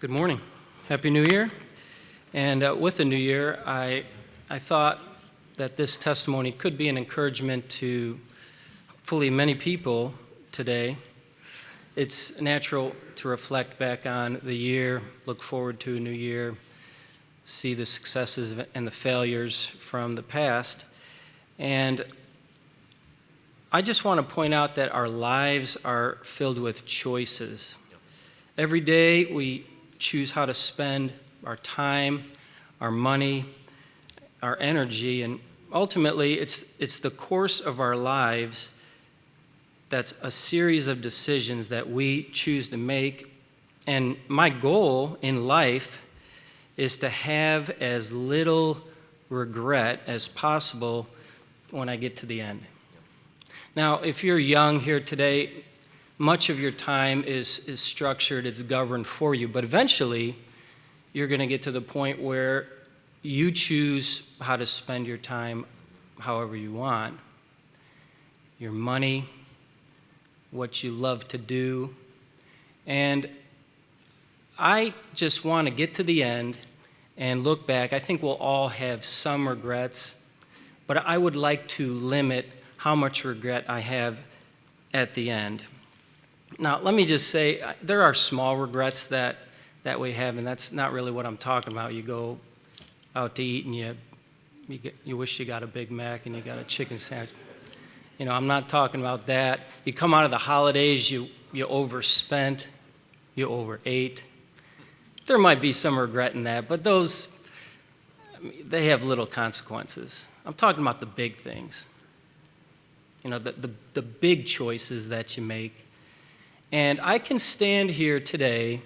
Good morning. Happy New Year. And with the New Year, I thought that this testimony could be an encouragement to hopefully many people today. It's natural to reflect back on the year, look forward to a new year, see the successes and the failures from the past. And I just want to point out that our lives are filled with choices. Every day we choose how to spend our time, our money, our energy, and ultimately it's the course of our lives that's a series of decisions that we choose to make. And my goal in life is to have as little regret as possible when I get to the end. Now, if you're young here today, much of your time is structured, it's governed for you, but eventually you're going to get to the point where you choose how to spend your time however you want. Your money, what you love to do. And I just want to get to the end and look back. I think we'll all have some regrets, but I would like to limit how much regret I have at the end. Now, let me just say, there are small regrets that we have, and that's not really what I'm talking about. You go out to eat and you wish you got a Big Mac and you got a chicken sandwich. You know, I'm not talking about that. You come out of the holidays, you overspent, you overate. There might be some regret in that, but those, they have little consequences. I'm talking about the big things. You know, the big choices that you make. And I can stand here today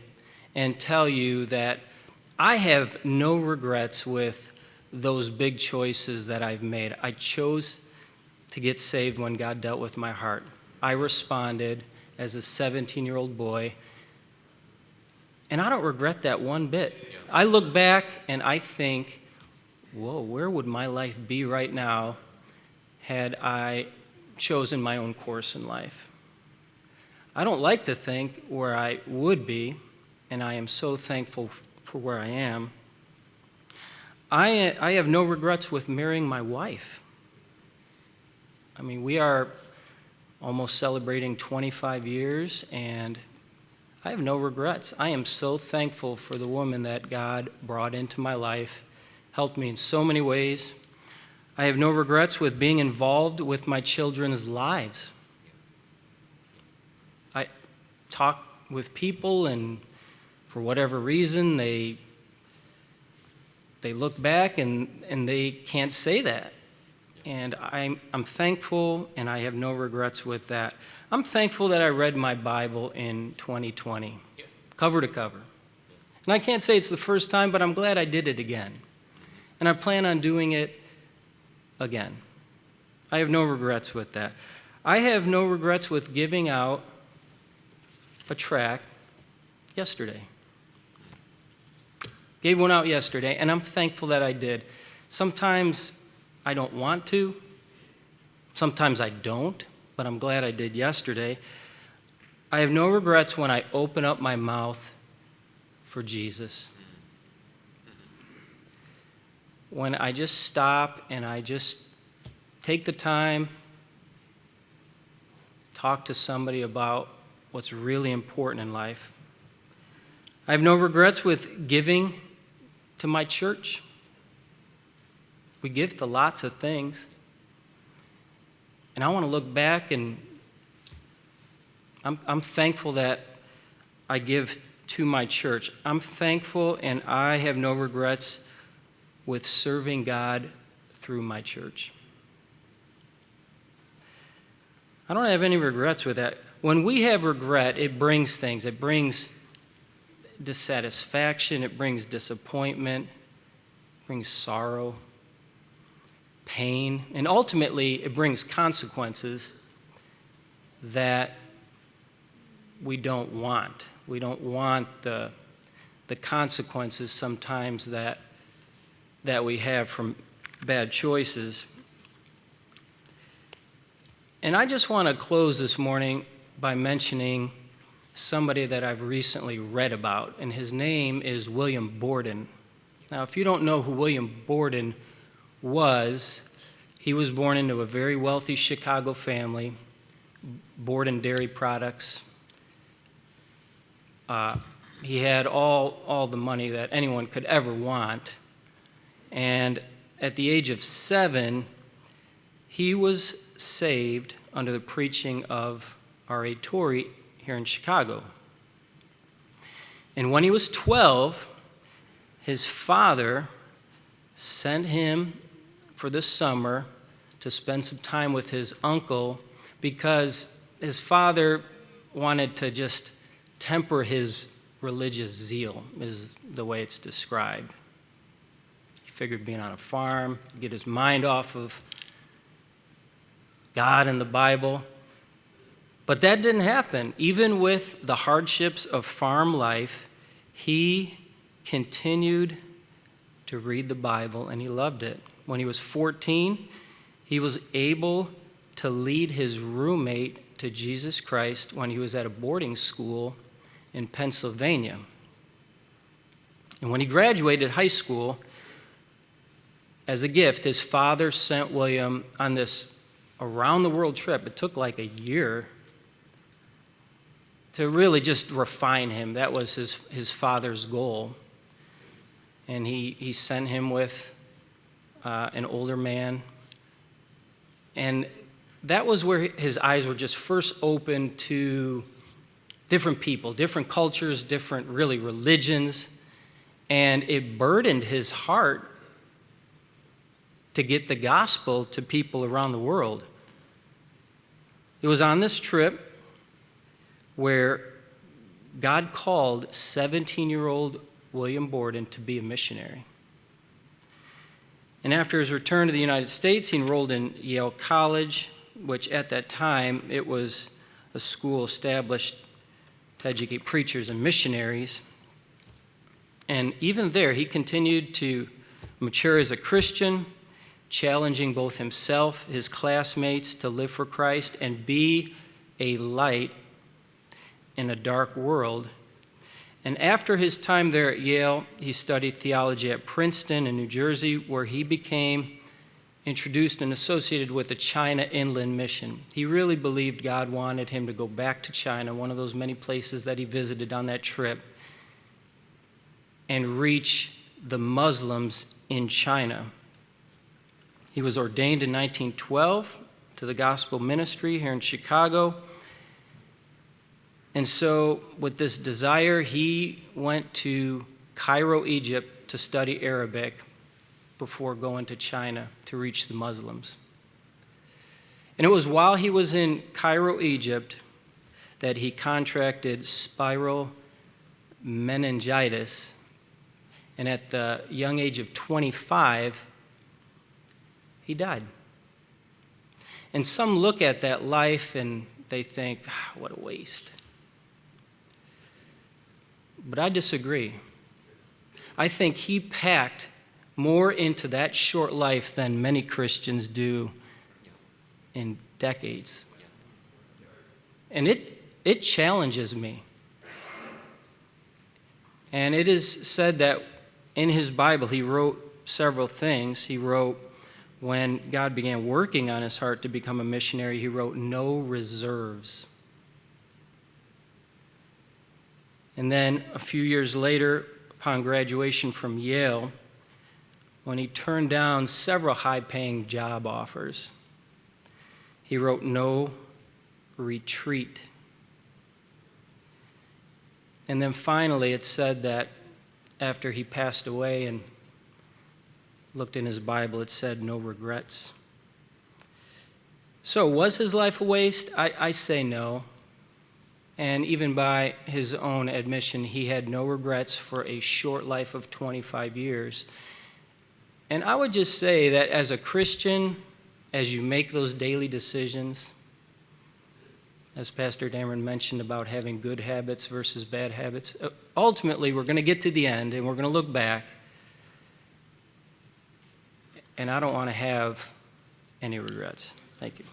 and tell you that I have no regrets with those big choices that I've made. I chose to get saved when God dealt with my heart. I responded as a 17-year-old boy, and I don't regret that one bit. I look back and I think, whoa, where would my life be right now had I chosen my own course in life? I don't like to think where I would be, and I am so thankful for where I am. I have no regrets with marrying my wife. I mean, we are almost celebrating 25 years, and I have no regrets. I am so thankful for the woman that God brought into my life, helped me in so many ways. I have no regrets with being involved with my children's lives. I talk with people, and for whatever reason, they look back and they can't say that. And I'm thankful, and I have no regrets with that. I'm thankful that I read my Bible in 2020, cover to cover. And I can't say it's the first time, but I'm glad I did it again. And I plan on doing it again. I have no regrets with that. I have no regrets with giving out a tract yesterday. Gave one out yesterday, and I'm thankful that I did. Sometimes I don't want to. Sometimes I don't, but I'm glad I did yesterday. I have no regrets when I open up my mouth for Jesus. When I just stop and I just take the time, talk to somebody about what's really important in life. I have no regrets with giving to my church. We give to lots of things. And I want to look back, and I'm thankful that I give to my church. I'm thankful, and I have no regrets with serving God through my church. I don't have any regrets with that. When we have regret, it brings things. It brings dissatisfaction. It brings disappointment. It brings sorrow, pain, and ultimately it brings consequences that we don't want. We don't want the consequences sometimes that we have from bad choices. And I just want to close this morning by mentioning somebody that I've recently read about, and his name is William Borden. Now, if you don't know who William Borden was, he was born into a very wealthy Chicago family, Borden Dairy Products. He had all the money that anyone could ever want. And at the age of 7, he was saved under the preaching of R.A. Torrey here in Chicago. And when he was 12, his father sent him for the summer to spend some time with his uncle because his father wanted to just temper his religious zeal, is the way it's described. He figured being on a farm, get his mind off of God and the Bible. But that didn't happen. Even with the hardships of farm life, he continued to read the Bible, and he loved it. When he was 14, he was able to lead his roommate to Jesus Christ when he was at a boarding school in Pennsylvania. And when he graduated high school, as a gift, his father sent William on this around-the-world trip. It took like a year to really just refine him. That was his father's goal. And he sent him with an older man. And that was where his eyes were just first opened to different people, different cultures, different really religions. And it burdened his heart to get the gospel to people around the world. It was on this trip where God called 17-year-old William Borden to be a missionary. And after his return to the United States, he enrolled in Yale College, which at that time, it was a school established to educate preachers and missionaries. And even there, he continued to mature as a Christian, challenging both himself, his classmates to live for Christ and be a light in a dark world. And after his time there at Yale, he studied theology at Princeton in New Jersey, where he became introduced and associated with the China Inland Mission. He really believed God wanted him to go back to China, one of those many places that he visited on that trip, and reach the Muslims in China. He was ordained in 1912 to the gospel ministry here in Chicago. And so, with this desire, he went to Cairo, Egypt, to study Arabic before going to China to reach the Muslims. And it was while he was in Cairo, Egypt, that he contracted spiral meningitis. And at the young age of 25, he died. And some look at that life and they think, what a waste. But I disagree. I think he packed more into that short life than many Christians do in decades. And it challenges me. And it is said that in his Bible, he wrote several things. He wrote, when God began working on his heart to become a missionary, he wrote, "No reserves." And then a few years later, upon graduation from Yale, when he turned down several high-paying job offers, he wrote, "No retreat." And then finally, it's said that after he passed away and looked in his Bible, it said, "No regrets." So was his life a waste? I say no. And even by his own admission, he had no regrets for a short life of 25 years. And I would just say that as a Christian, as you make those daily decisions, as Pastor Dameron mentioned about having good habits versus bad habits, ultimately we're going to get to the end and we're going to look back. And I don't want to have any regrets. Thank you.